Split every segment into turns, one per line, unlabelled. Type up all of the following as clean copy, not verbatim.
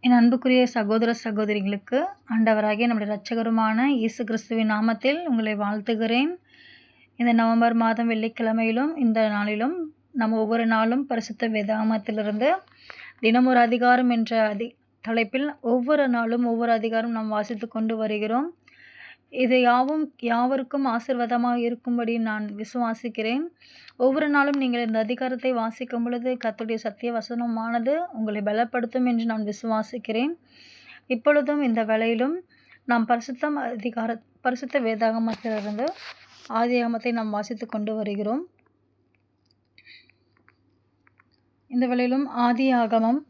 என் அன்புக்குரிய சகோதர சகோதரிகளுக்கு ஆண்டவராகிய நம்முடைய இரட்சகருமான இயேசு கிறிஸ்துவின் நாமத்தில் உங்களை வாழ்த்துகிறேன். இந்த நவம்பர் மாதம் வெள்ளிக்கிழமையிலும் இந்த நாளிலும் நம்ம ஒவ்வொரு நாளும் பரிசுத்த வேதாகமத்திலிருந்து தினம் ஒரு அதிகாரம் என்ற தலைப்பில் ஒவ்வொரு நாளும் ஒவ்வொரு அதிகாரம் நாம் வாசித்து கொண்டு வருகிறோம். இது யாவருக்கும் ஆசீர்வாதமாக இருக்கும்படி நான் விசுவாசிக்கிறேன். ஒவ்வொரு நாளும் நீங்கள் இந்த அதிகாரத்தை வாசிக்கும் பொழுது கர்த்தருடைய சத்திய வசனமானது உங்களை பலப்படுத்தும் என்று நான் விசுவாசிக்கிறேன். இப்பொழுதும் இந்த வேளையிலும் நாம் பரிசுத்த வேதாகமத்திலிருந்து ஆதியாகமத்தை நாம் வாசித்து கொண்டு வருகிறோம். இந்த வேளையிலும் ஆதியாகமம்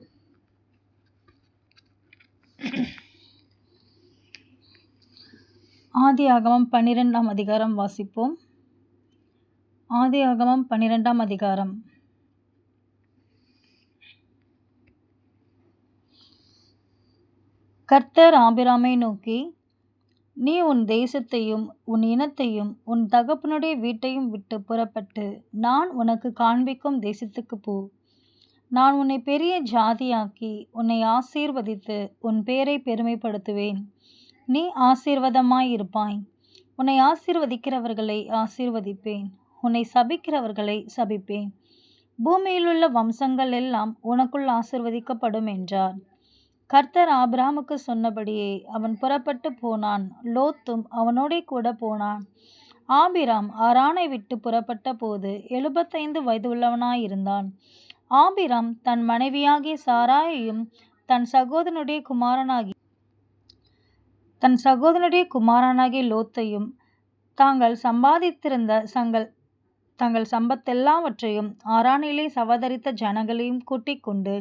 ஆதியாகமம் 12ஆம் அதிகாரம் வாசிப்போம். ஆதியாகமம் 12ஆம் அதிகாரம். கர்த்தர் ஆபிராமை நோக்கி, நீ உன் தேசத்தையும் உன் இனத்தையும் உன் தகப்பனுடைய வீட்டையும் விட்டு புறப்பட்டு நான் உனக்கு காண்பிக்கும் தேசத்துக்கு போ. நான் உன்னை பெரிய ஜாதியாக்கி உன்னை ஆசீர்வதித்து உன் பேரை பெருமைப்படுத்துவேன். நீ ஆசீர்வாதமாயிருப்பாய். உன்னை ஆசீர்வதிக்கிறவர்களை ஆசீர்வதிப்பேன், உன்னை சபிக்கிறவர்களை சபிப்பேன். பூமியிலுள்ள வம்சங்கள் எல்லாம் உனக்குள் ஆசீர்வதிக்கப்படும் என்றார். கர்த்தர் ஆபிராமுக்கு சொன்னபடியே அவன் புறப்பட்டு போனான். லோத்தும் அவனோடே கூட போனான். ஆபிராம் ஆரானை விட்டு புறப்பட்ட போது 75 வயதுள்ளவனாயிருந்தான். ஆபிராம் தன் மனைவியாகிய சாராயையும் தன் சகோதரனுடைய குமாரனாகிய லோத்தையும் தாங்கள் சம்பாதித்திருந்த தங்கள் சம்பத்தெல்லாவற்றையும் ஆரானிலே சவதரித்த ஜனங்களையும் கூட்டிக் கொண்டு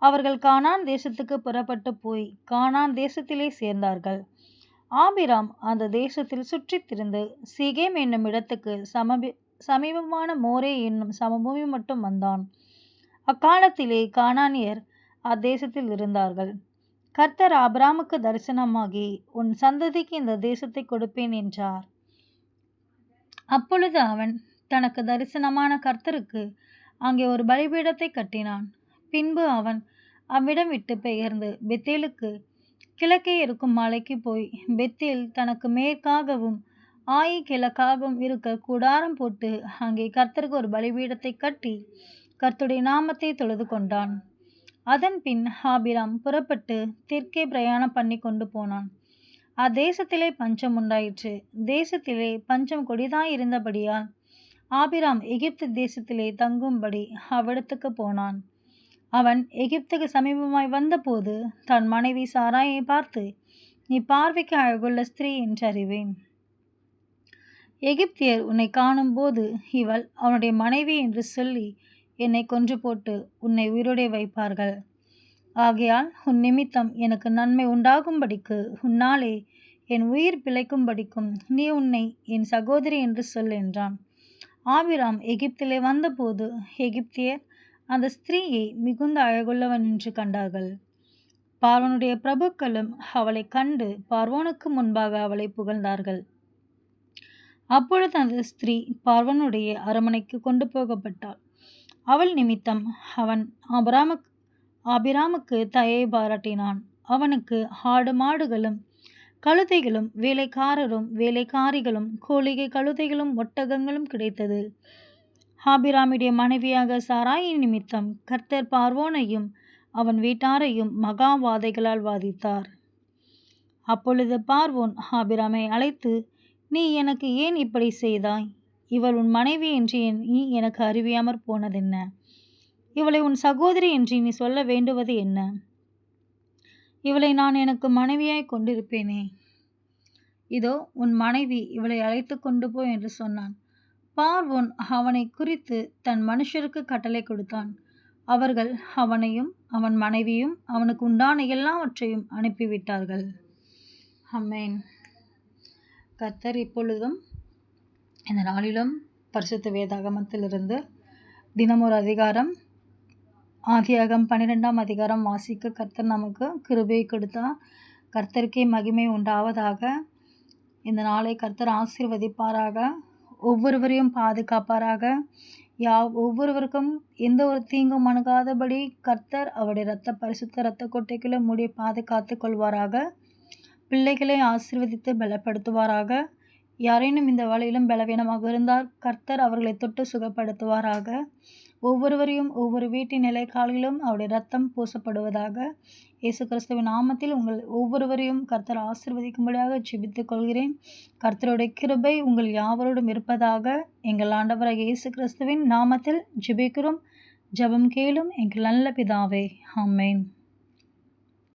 அவர்கள் கானான் தேசத்துக்கு புறப்பட்டு போய் கானான் தேசத்திலே சேர்ந்தார்கள். ஆபிராம் அந்த தேசத்தில் சுற்றித் திரிந்து சீகேம் என்னும் இடத்துக்கு சமீபமான மோரே என்னும் சமபூமி மட்டும் வந்தான். அக்காலத்திலே கானானியர் அத்தேசத்தில் இருந்தார்கள். கர்த்தர் ஆபிராமுக்கு தரிசனமாகி, உன் சந்ததிக்கு இந்த தேசத்தை கொடுப்பேன் என்றார். அப்பொழுது அவன் தனக்கு தரிசனமான கர்த்தருக்கு அங்கே ஒரு பலிபீடத்தை கட்டினான். பின்பு அவன் அவ்விடம் விட்டு பெயர்ந்து பெத்தேலுக்கு கிழக்கே இருக்கும் மலைக்கு போய் பெத்தேல் தனக்கு மேற்காகவும் ஆயி கிழக்காகவும் இருக்க கூடாரம் போட்டு அங்கே கர்த்தருக்கு ஒரு பலிபீடத்தை கட்டி கர்த்தருடைய நாமத்தை தொழுது கொண்டான். அதன் பின் ஆபிராம் புறப்பட்டு தெற்கே பிரயாணம் பண்ணி கொண்டு போனான். அத்தேசத்திலே பஞ்சம் உண்டாயிற்று. தேசத்திலே பஞ்சம் கொடிதாயிருந்தபடியால் ஆபிராம் எகிப்து தேசத்திலே தங்கும்படி அவ்விடத்துக்கு போனான். அவன் எகிப்துக்கு சமீபமாய் வந்தபோது தன் மனைவி சாராயை பார்த்து, நீ பார்வைக்கு அழகுள்ள ஸ்திரீ என்று அறிவேன். எகிப்தியர் உன்னை காணும்போது இவள் அவனுடைய மனைவி என்று சொல்லி என்னை கொன்று போட்டு உன்னை உயிரோடே வைப்பார்கள். ஆகையால் உன் நிமித்தம் எனக்கு நன்மை உண்டாகும்படிக்கு உன்னாலே என் உயிர் பிழைக்கும்படிக்கும் நீ உன்னை என் சகோதரி என்று சொல் என்றான். ஆபிராம் எகிப்திலே வந்தபோது எகிப்தியர் அந்த ஸ்திரீயை மிகுந்த அழகுள்ளவன் என்று கண்டார்கள். பார்வோனுடைய பிரபுக்களும் அவளை கண்டு பார்வோனுக்கு முன்பாக அவளை புகழ்ந்தார்கள். அப்பொழுது அந்த ஸ்திரீ பார்வோனுடைய அரமனைக்கு கொண்டு போகப்பட்டாள். அவள் நிமித்தம் அவன் ஆபிராமுக்கு தயை பாராட்டினான். அவனுக்கு ஆடு மாடுகளும் கழுதைகளும் வேலைக்காரரும் வேலைக்காரிகளும் கோழிகை கழுதைகளும் ஒட்டகங்களும் கிடைத்தது. ஆபிராமுடைய மனைவியாக சாராயின் நிமித்தம் கர்த்தர் பார்வோனையும் அவன் வீட்டாரையும் மகா வாதைகளால் வாதித்தார். அப்பொழுது பார்வோன் ஆபிராமை அழைத்து, நீ எனக்கு ஏன் இப்படி செய்தாய்? இவள் உன் மனைவி என்று நீ எனக்கு அறிவியாமற் போனதென்ன? இவளை உன் சகோதரி என்று நீ சொல்ல வேண்டுவது என்ன? இவளை நான் எனக்கு மனைவியாய் கொண்டிருப்பேனே. இதோ உன் மனைவி, இவளை அழைத்து கொண்டு போ என்று சொன்னான். பார்வோன் அவனை குறித்து தன் மனுஷருக்கு கட்டளை கொடுத்தான். அவர்கள் அவனையும் அவன் மனைவியும் அவனுக்கு உண்டான எல்லாவற்றையும் அனுப்பிவிட்டார்கள். ஆமென். கர்த்தர் இப்பொழுதும் இந்த நாளிலும் பரிசுத்த வேதாகமத்திலிருந்து தினம் ஒரு அதிகாரம் ஆதியாகமம் 12ஆம் அதிகாரம் வாசிக்க கர்த்தர் நமக்கு கிருபை கொடுத்தார். கர்த்தருக்கே மகிமை உண்டாவதாக. இந்த நாளை கர்த்தர் ஆசீர்வதிப்பாராக, ஒவ்வொருவரையும் பாதுகாப்பாராக. ஒவ்வொருவருக்கும் எந்த ஒரு தீங்கும் அணுகாதபடி கர்த்தர் அவருடைய பரிசுத்த இரத்த கொட்டைக்குள்ள மூடி பாதுகாத்து கொள்வாராக. பிள்ளைகளை ஆசீர்வதித்து பலப்படுத்துவாராக. யாரேனும் இந்த வழியிலும் பலவீனமாக இருந்தால் கர்த்தர் அவர்களை தொட்டு சுகப்படுத்துவாராக. ஒவ்வொருவரையும் ஒவ்வொரு வீட்டின் நிலைக்காலிலும் அவருடைய இரத்தம் பூசப்படுவதாக. இயேசு கிறிஸ்துவின் நாமத்தில் உங்கள் ஒவ்வொருவரையும் கர்த்தர் ஆசீர்வதிக்கும்படியாக ஜெபித்துக் கொள்கிறேன். கர்த்தருடைய கிருபை உங்கள் யாவரோடும் இருப்பதாக. எங்கள் ஆண்டவராகிய இயேசு கிறிஸ்துவின் நாமத்தில் ஜெபிக்கிறோம். ஜெபம் கேளும் எங்கள் நல்ல பிதாவே. ஆமென்.